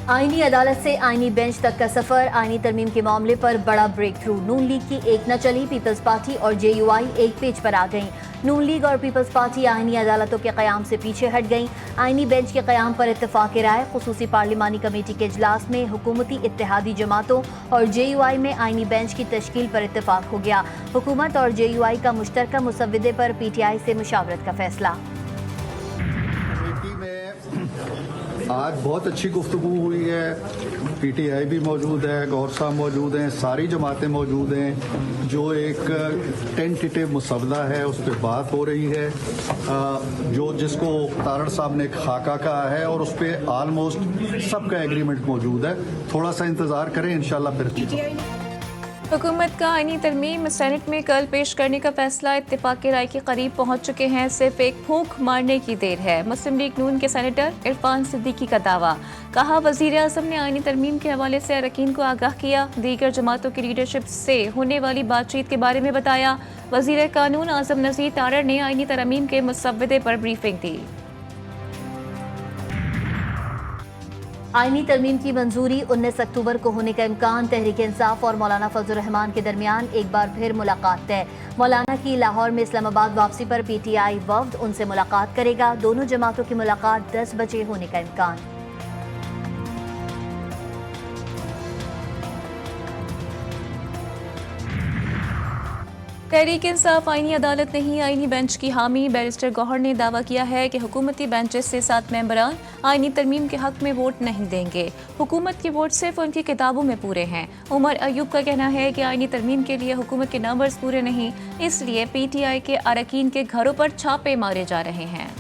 आईनी अदालत से आईनी बेंच तक का सफर, आईनी तरमीम के मामले पर बड़ा ब्रेक थ्रू। नून लीग की एक न चली, पीपल्स पार्टी और जेयूआई एक पेज पर आ गईं। नून लीग और पीपल्स पार्टी आईनी अदालतों के क़याम से पीछे हट गईं। आईनी बेंच के क़याम पर इत्तेफाक राय। खुसूसी पार्लिमानी कमेटी के इजलास में हुकूमती इत्तेहादी जमातों और जेयूआई में आईनी बेंच की तश्कील पर इत्तेफाक हो गया। हुकूमत और जेयूआई का मुश्तरका मुसव्विदे पर पीटीआई से मुशावरत का फैसला। आज बहुत अच्छी गुफ्तगू हुई है। पीटीआई भी मौजूद है, गौर साहब मौजूद हैं, सारी जमातें मौजूद हैं। जो एक टेंटेटिव मुसवदा है उस पर बात हो रही है, जो जिसको तारड़ साहब ने खाका कहा है और उस पर आलमोस्ट सबका एग्रीमेंट मौजूद है। थोड़ा सा इंतज़ार करें, इंशाल्लाह फिर। हुकूमत का आईनी तरमीम सेनेट में कल पेश करने का फैसला इत्तेफाक राय के करीब पहुंच चुके हैं। सिर्फ एक फूंक मारने की देर है। मुस्लिम लीग नून के सेनेटर इरफान सिद्दीकी का दावा। कहा, वज़ीर आज़म ने आईनी तरमीम के हवाले से अरकान को आगाह किया। दीगर जमातों की लीडरशिप से होने वाली बातचीत के बारे में बताया। वज़ीर कानून आज़म नज़ीर तारड़ ने आईनी तरमीम के मुसव्विदे पर ब्रीफिंग दी। आईनी तरमीम की मंजूरी, 19 अक्टूबर को होने का इम्कान। तहरीक इंसाफ और मौलाना फजल रहमान के दरमियान एक बार फिर मुलाकात तय। मौलाना की लाहौर में इस्लामाबाद वापसी पर पीटीआई वफ्द उनसे मुलाकात करेगा। दोनों जमातों की मुलाकात 10 बजे होने का इम्कान। तहरीक इंसाफ आईनी अदालत नहीं, आईनी बेंच की हामी। बैरिस्टर गौहर ने दावा किया है कि हुकूमती बेंचेस से 7 मेंबरान आईनी तरमीम के हक में वोट नहीं देंगे। हुकूमत के वोट सिर्फ उनकी किताबों में पूरे हैं। उमर अयूब का कहना है कि आईनी तरमीम के लिए हुकूमत के नंबर्स पूरे नहीं, इसलिए पीटीआई के अरकान के घरों पर छापे मारे जा रहे हैं।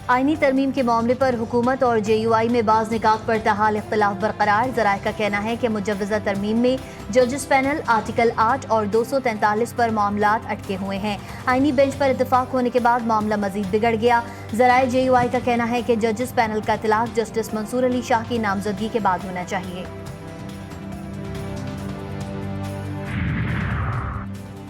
आईनी तरमीम के मामले पर हुकूमत और जेयूआई में बाज़ निकात पर ताहाल इख्तिलाफ बरकरार। ज़राए का कहना है कि मुजव्वज़ा तरमीम में जजेस पैनल आर्टिकल 8 और 243 पर मामलात अटके हुए हैं। आईनी बेंच पर इत्तेफाक होने के बाद मामला मजीद बिगड़ गया। ज़राए जेयूआई का कहना है कि जजेस पैनल का इतलाक़ जस्टिस मंसूर अली शाह की नामजदगी के बाद होना चाहिए।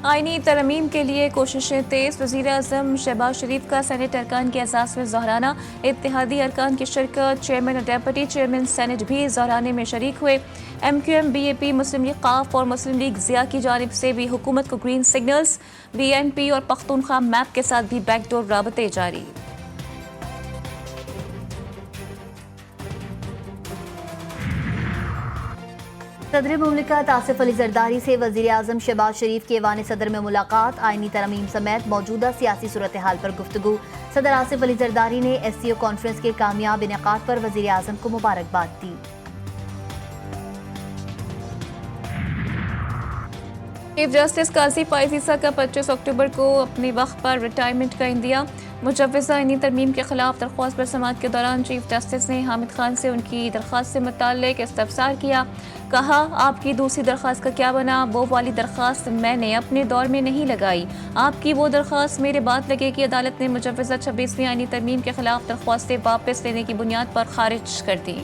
आईनी तरमीम के लिए कोशिशें तेज। वज़ीर आज़म शहबाज शरीफ का सेनेट अरकान के असास में ज़हराना। इत्तेहादी अरकान की शिरकत। चेयरमैन और डेप्यूटी चेयरमैन सेनेट भी ज़हराने में शरीक हुए। MQM, BAP, मुस्लिम लीग काफ और मुस्लिम लीग ज़िया की जानिब से भी हुकूमत को ग्रीन सिग्नल्स। BNP और पख्तूनख्वा मैप के साथ भी बैकडोर राबते जारी। सदर मुमलिकत आसिफ अली जरदारी से वज़ीर आज़म शहबाज शरीफ के ऐवान सदर में मुलाकात। आईनी तरमीम समेत मौजूदा सियासी सूरत हाल पर गुफ्तगू। सदर आसिफ अली जरदारी ने SCO कॉन्फ्रेंस के कामयाब इनेकाद पर वज़ीर आज़म को मुबारकबाद दी। चीफ जस्टिस काजी फैज़ ईसा का 25 अक्टूबर को अपने वक्त पर रिटायरमेंट का इंदिया। मुजव्वज़ा आईनी तरमीम के खिलाफ दरख्वास्त पर समाअत के दौरान चीफ जस्टिस ने हामिद खान से उनकी दरख्वास्त से मुताल्लिक इस्तफसार किया। कहा, आपकी दूसरी दरख्वास्त का क्या बना? वो वाली दरख्वास्त मैंने अपने दौर में नहीं लगाई, आपकी वो दरख्वास्त मेरे बाद लगेगी। अदालत ने मुजव्वज़ा 26वीं आईनी तरमीम के खिलाफ दरख्वास्तें वापस लेने की बुनियाद पर खारिज कर दी।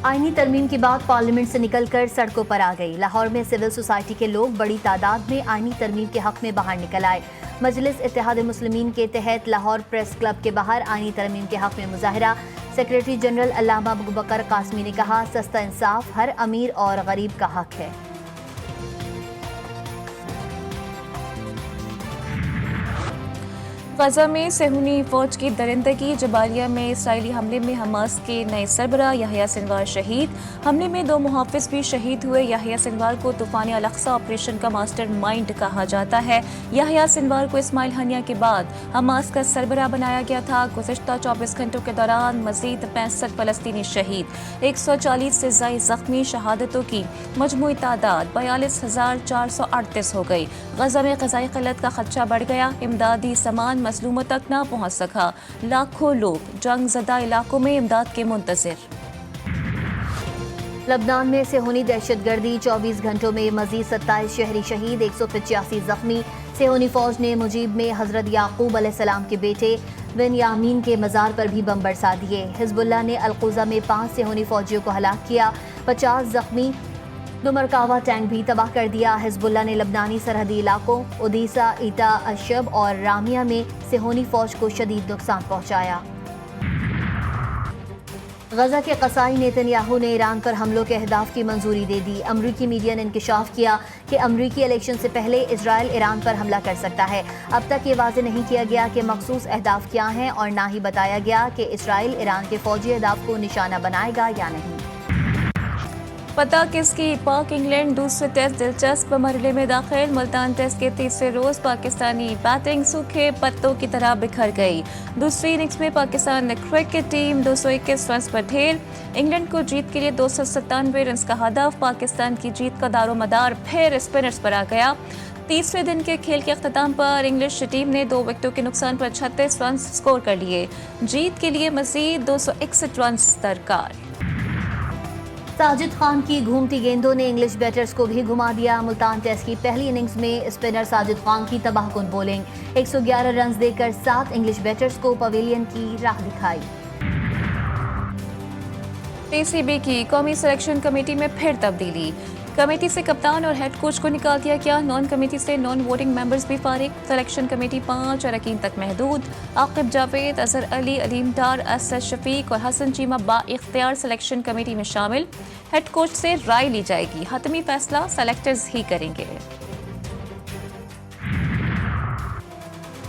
आईनी तरमीम की बात पार्लियामेंट से निकलकर सड़कों पर आ गई। लाहौर में सिविल सोसाइटी के लोग बड़ी तादाद में आईनी तरमीम के हक में बाहर निकल आए। मजलिस इत्तेहाद मुस्लिमीन के तहत लाहौर प्रेस क्लब के बाहर आईनी तरमीम के हक में मुजाहरा। सेक्रेटरी जनरल अल्लामा अबू बकर कासमी ने कहा, सस्ता इंसाफ हर अमीर और गरीब का हक है। गजा में सेहूनी फौज की दरिंदगी। जबालिया में इसराइली हमले में हमास के नए सरबरा याहिया सिनवार शहीद। हमले में 2 मुहाफिज भी शहीद हुए। याहिया सिनवार को तूफान अल-अक्सा ऑपरेशन का मास्टर माइंड कहा जाता है। याहिया सिनवार को इस्माइल हनिया के बाद हमास का सरबरा बनाया गया था। गुज़िश्ता 24 घंटों के दौरान मजीद 65 फलस्तीनी शहीद, 140 से ज़ायद ज़ख्मी। शहादतों की मजमूई तादाद 42,438 हो गई। गजा में ग़ज़ाई क़िल्लत का खदशा बढ़ गया। इमदादी सामान मजलूमों तक ना पहुंच सका। लाखों लोग जंग ज़दा इलाकों में इमदाद के मुंतज़िर। लबनान में सेहूनी दहशतगर्दी, 24 घंटों में मजीद 27 शहरी शहीद, 185 जख्मी। सिहोनी फौज ने मुजीब में हजरत याकूब अलैहिस्सलाम के बेटे बिन्यामीन के मज़ार पर भी बम बरसा दिए। हिजबुल्लाह ने अलकुज़ा में 5 सिहोनी फौजियों को हलाक किया, 50 जख्मी, 2 मरकावा टैंक भी तबाह कर दिया। हिजबुल्लाह ने लबनानी सरहदी इलाकों ओदीसा, ईटा, अशब और रामिया में सिहोनी फौज को शदीद नुकसान पहुंचाया। गजा के कसाई नेतन्याहू ने ईरान पर हमलों के अहदाफ की मंजूरी दे दी। अमरीकी मीडिया ने इंकशाफ किया कि अमरीकी इलेक्शन से पहले इजराइल ईरान पर हमला कर सकता है। अब तक ये वाज़ेह नहीं किया गया कि मखसूस अहदाफ क्या हैं और ना ही बताया गया कि इजराइल ईरान के फौजी अहदाफ को निशाना बनाएगा या नहीं। पता किसकी पाक इंग्लैंड दूसरे टेस्ट दिलचस्प मरहले में दाखिल। मुल्तान टेस्ट के तीसरे रोज पाकिस्तानी बैटिंग सूखे पत्तों की तरह बिखर गई। दूसरी इनिंग्स में पाकिस्तान क्रिकेट टीम 221 रन पर ढेर। इंग्लैंड को जीत के लिए 297 रन का हदफ। पाकिस्तान की जीत का दारोमदार फिर स्पिनर्स पर आ गया। तीसरे दिन के खेल के अख्ताम पर इंग्लिश टीम ने 2 विकेटों के नुकसान पर 36 रन स्कोर कर लिए। जीत के लिए मजीद 261 रन दरकार। साजिद खान की घूमती गेंदों ने इंग्लिश बैटर्स को भी घुमा दिया। मुल्तान टेस्ट की पहली इनिंग्स में स्पिनर साजिद खान की तबाहकुन बॉलिंग 111 रन देकर 7 इंग्लिश बैटर्स को पवेलियन की राह दिखाई। पीसीबी की कौमी सिलेक्शन कमेटी में फिर तब्दीली। कमेटी से कप्तान और हेड कोच को निकाल दिया गया। नॉन कमेटी से नॉन वोटिंग मेंबर्स भी फारिग। सिलेक्शन कमेटी 5 अरकान तक महदूद। आकिब जावेद, अजहर अली, अलीम डार, असद शफीक और हसन चीमा बाइख्तियार सिलेक्शन कमेटी में शामिल। हेड कोच से राय ली जाएगी। हतमी फैसला सेलेक्टर्स ही करेंगे।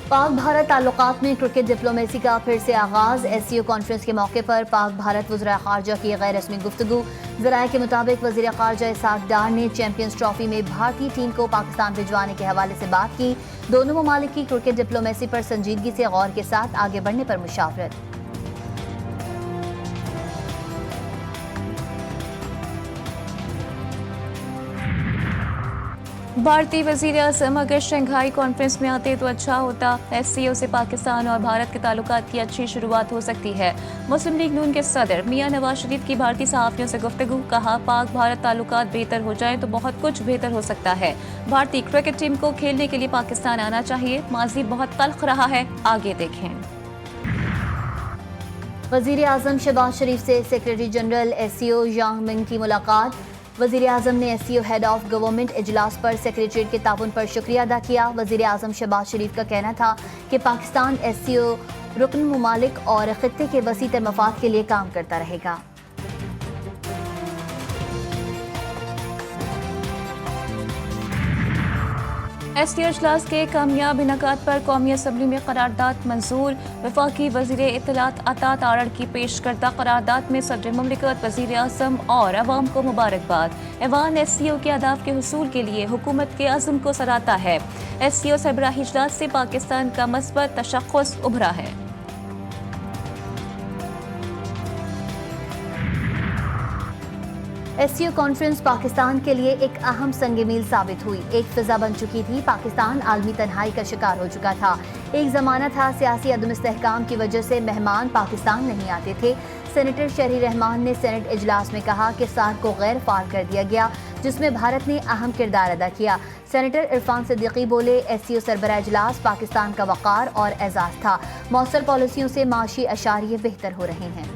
पाक भारत ताल्लुकात में क्रिकेट डिप्लोमेसी का फिर से आगाज। एससीओ कॉन्फ्रेंस के मौके पर पाक भारत वज़ीर ख़ारजा की गैर रस्मी गुफ्तगू। ज़राए के मुताबिक वज़ीर ख़ारजा इसाक डार ने चैंपियंस ट्रॉफी में भारतीय टीम को पाकिस्तान भिजवाने के हवाले से बात की। दोनों ममालिक की क्रिकेट डिप्लोमेसी पर संजीदगी से गौर के साथ आगे बढ़ने पर मुशावरत। भारतीय वज़ीर आज़म अगर शंघाई कॉन्फ्रेंस में आते तो अच्छा होता। एससीओ से पाकिस्तान और भारत के ताल्लुकात की अच्छी शुरुआत हो सकती है। मुस्लिम लीग नून के सदर मियां नवाज शरीफ की भारतीय सहाफ़ियों से गुफ्तगू। कहा, पाक भारत ताल्लुकात बेहतर हो जाएं तो बहुत कुछ बेहतर हो सकता है। भारतीय क्रिकेट टीम को खेलने के लिए पाकिस्तान आना चाहिए। माजी बहुत तल्ख रहा है, आगे देखें। वज़ीर आज़म शहबाज शरीफ से सेक्रेटरी जनरल एससीओ यांग मिंग की मुलाकात। वज़ीर आज़म ने एससीओ हेड ऑफ गवर्नमेंट इजलास पर सेक्रेटरीट के ताउन पर शुक्रिया अदा किया। वज़ीर आज़म शहबाज शरीफ का कहना था कि पाकिस्तान एससीओ रुकन मुमालिक और खित्ते के वसीतर मफाद के लिए काम करता रहेगा। एससीओ इजलास के कामयाब इनेकाद पर कौमी असम्बली में करारदाद मंजूर। वफाकी वज़ीर इत्तलात अतात आरड़ की पेश करदा करारदाद में सदर मुमलिकत, वज़ीर आज़म और अवाम को मुबारकबाद। ऐवान एससीओ के अहदाफ के हुसूल के लिए हुकूमत के अज़्म को सराहता है। एससीओ सरबराही इजलास से पाकिस्तान का मस्बत तशख़्ख़ुस उभरा है। एससीओ कॉन्फ्रेंस पाकिस्तान के लिए एक अहम संग मील साबित हुई। एक फिजा बन चुकी थी। पाकिस्तान आलमी तन्हाई का शिकार हो चुका था। एक ज़माना था सियासी अदम इस्तेहकाम की वजह से मेहमान पाकिस्तान नहीं आते थे। सेनेटर शहरी रहमान ने सेनेट इजलास में कहा कि सार्क को गैर फाल कर दिया गया, जिसमें भारत ने अहम किरदार अदा किया। सेनेटर इरफान सिद्दीकी बोले, एससीओ सरबराह इजलास पाकिस्तान का वक़ार और एजाज़ था। मौसर पॉलिसियों से माशी अशारिये बेहतर हो रहे हैं।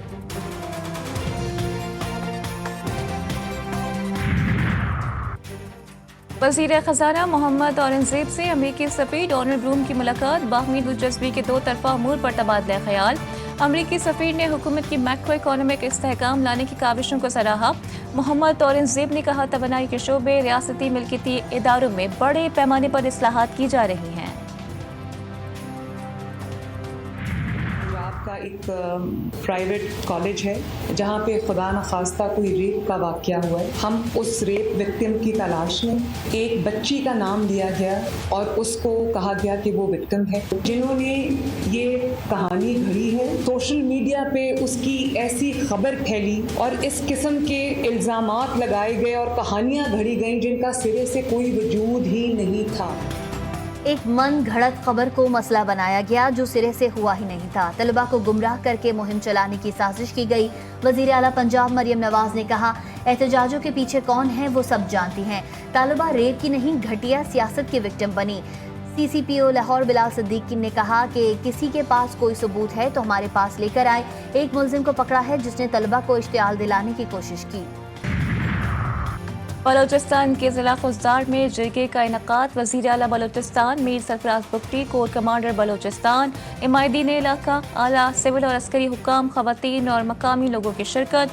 वज़ीर ख़ज़ाना मोहम्मद औरंगज़ेब से अमरीकी सफ़ीर डोनाल्ड ब्लूम की मुलाकात। बाहमी दिलचस्पी के 2 तरफ़ा अमूर पर तबादला ख़याल। अमरीकी सफ़ीर ने हुकूमत की मैक्रो इकोनॉमिक इस्तेहकाम लाने की काविशों को सराहा। मोहम्मद औरंगज़ेब ने कहा, तवानाई के शोबे रियासती मिल्कियती इदारों में बड़े पैमाने पर इस्लाहात की जा रही हैं। का एक प्राइवेट कॉलेज है जहाँ पे खुदा न खास्ता कोई रेप का वाक़या हुआ है। हम उस रेप विक्टिम की तलाश में, एक बच्ची का नाम दिया गया और उसको कहा गया कि वो विक्टिम है। जिन्होंने ये कहानी घड़ी है, सोशल मीडिया पे उसकी ऐसी खबर फैली और इस किस्म के इल्ज़ामात लगाए गए और कहानियाँ घड़ी गईं जिनका सिरे से कोई वजूद ही नहीं था। एक मन घड़त खबर को मसला बनाया गया जो सिरे से हुआ ही नहीं था। तलबा को गुमराह करके मुहिम चलाने की साजिश की गई। वज़ीर आला पंजाब मरियम नवाज ने कहा, एहतजाजों के पीछे कौन है वो सब जानती हैं। तालिबा रेप की नहीं, घटिया सियासत की विक्टिम बनी। CCPO लाहौर बिलाल सिद्दीकी ने कहा कि किसी के पास कोई सबूत है तो हमारे पास लेकर आए। एक मुलजिम को पकड़ा है जिसने तलबा को इश्तियाल दिलाने की कोशिश की। बलोचिस्तान के जिला खुजदार में जिरगे का इनकाद। वज़ीर आला बलोचिस्तान मीर सरफराज बुगटी, कोर कमांडर बलोचिस्तान, इमायदीन इलाका, आला सिविल और अस्करी हुकाम, खवातीन और मकामी लोगों की शिरकत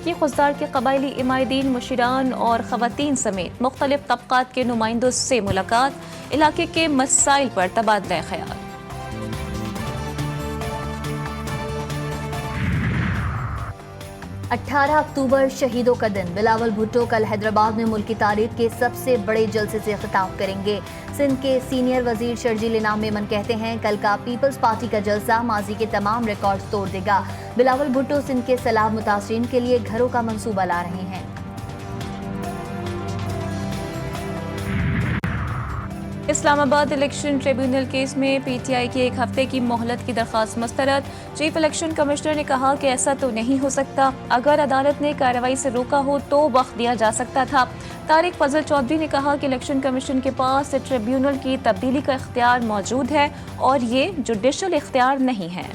की खुजदार के कबायली इमायदीन, मुशीरान और खवातीन समेत मुख्तलिफ तबकात के नुमाइंदों से मुलाकात, इलाके के मसाइल पर तबादला ख्याल। 18 अक्टूबर शहीदों का दिन। बिलावल भुट्टो कल हैदराबाद में मुल्क की तारीख के सबसे बड़े जलसे से खिताब करेंगे। सिंध के सीनियर वजीर शर्जील इनाम मेमन कहते हैं कल का पीपल्स पार्टी का जलसा माजी के तमाम रिकॉर्ड्स तोड़ देगा। बिलावल भुट्टो सिंध के सैलाब मुतासरीन के लिए घरों का मंसूबा ला रहे हैं। इस्लामाबाद इलेक्शन ट्रिब्यूनल केस में PTI की एक हफ्ते की मोहलत की दरख्वास्त मुस्तरद। चीफ इलेक्शन कमिश्नर ने कहा कि ऐसा तो नहीं हो सकता, अगर अदालत ने कार्रवाई से रोका हो तो वक्त दिया जा सकता था। तारिक फजल चौधरी ने कहा कि इलेक्शन कमीशन के पास ट्रिब्यूनल की तब्दीली का इख्तियार मौजूद है और ये जुडिशल इख्तियार नहीं है।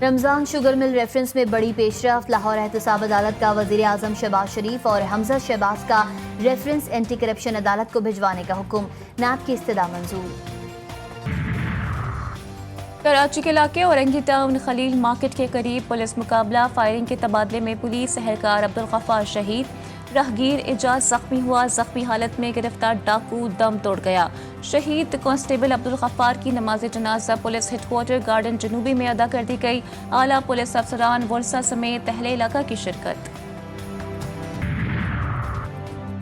रमजान शुगर मिल रेफरेंस में बड़ी पेशरफ्त। लाहौर एहतसाब अदालत का वजीर आजम शहबाज शरीफ और हमजा शहबाज का रेफरेंस एंटी करप्शन अदालत को भिजवाने का हुक्म। नैब की इस्तदा मंजूर। कराची के इलाके औरंगी टाउन खलील मार्केट के करीब पुलिस मुकाबला। फायरिंग के तबादले में पुलिस एहलकार अब्दुल गफ्फार शहीद, राहगीर एजाज जख्मी हुआ। जख्मी हालत में गिरफ्तार डाकू दम तोड़ गया। शहीद कांस्टेबल अब्दुल गफ्फार की नमाज जनाजा पुलिस हेडक्वार्टर गार्डन जनूबी में अदा कर दी गई। आला पुलिस अफसरान वर्सा समेत अहले इलाका की शिरकत।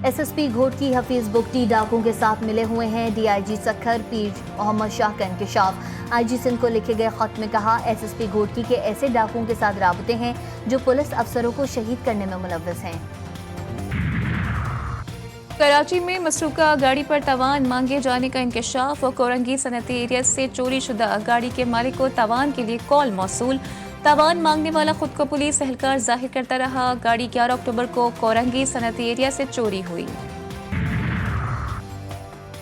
SSP घोटकी हफीज बुगटी डाकुओं के साथ मिले हुए हैं। DIG सखर पीर मोहम्मद शाह का इंकशाफ। IG सिंध को लिखे गए खत में कहा SSP घोटकी के ऐसे डाकुओं के साथ राबते हैं जो पुलिस अफसरों को शहीद करने में मुलव्वस हैं। कराची में मसरूका गाड़ी पर तवान मांगे जाने का इंकशाफ और कोरंगी सनती एरिया से चोरी शुदा गाड़ी के मालिक को तवान के लिए कॉल मौसूल। तवान मांगने वाला खुद को पुलिस एहलकार जाहिर करता रहा। गाड़ी 11 अक्टूबर को कोरंगी सनती एरिया से चोरी हुई।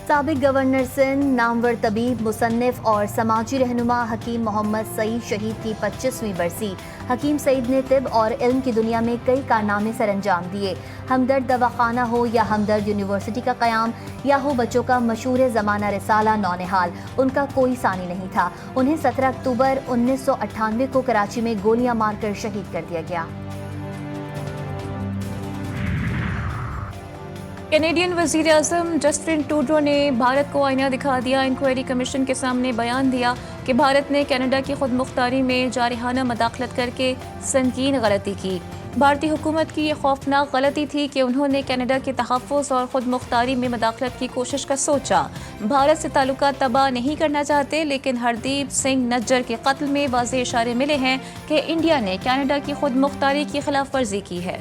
साबिक गवर्नर सिंध, नामवर तबीब, मुसन्निफ और समाजी रहनुमा हकीम मोहम्मद सईद शहीद की 25वीं बरसी। हकीम सईद ने तिब और इल्म की दुनिया में कई कारनामे सर अंजाम दिए। हमदर्द दवाखाना हो या हमदर्द यूनिवर्सिटी का क़याम या हो बच्चों का मशहूर ज़माना रिसाला नौनिहाल, उनका कोई सानी नहीं था। उन्हें 17 अक्टूबर 1998 को कराची में गोलियां मारकर शहीद कर दिया गया। कैनेडियन वज़ीर आज़म जस्टिन ट्रूडो ने भारत को आईना दिखा दिया। इंक्वायरी कमीशन के सामने बयान दिया कि भारत ने कनाडा की खुद मुख्तारी में जारहाना मदाखलत करके संगीन गलती की। भारतीय हुकूमत की ये खौफनाक गलती थी कि उन्होंने कनाडा के तहफ़्फ़ुज़ और खुद मुख्तारी में मदाखलत की कोशिश का सोचा। भारत से ताल्लुकात तबाह नहीं करना चाहते, लेकिन हरदीप सिंह नज्जर के कत्ल में वाज़ेह इशारे मिले हैं कि इंडिया ने कनाडा की खुद मुख्तारी की खिलाफ वर्जी की है।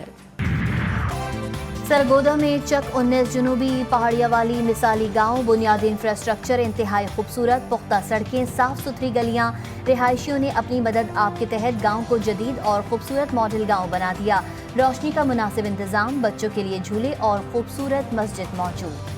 सरगोदा में चक 19 जनूबी पहाड़िया वाली मिसाली गांव। बुनियादी इंफ्रास्ट्रक्चर इंतहाई खूबसूरत, पुख्ता सड़कें, साफ सुथरी गलियां। रिहायशियों ने अपनी मदद आप के तहत गांव को जदीद और खूबसूरत मॉडल गांव बना दिया। रोशनी का मुनासिब इंतजाम, बच्चों के लिए झूले और खूबसूरत मस्जिद मौजूद।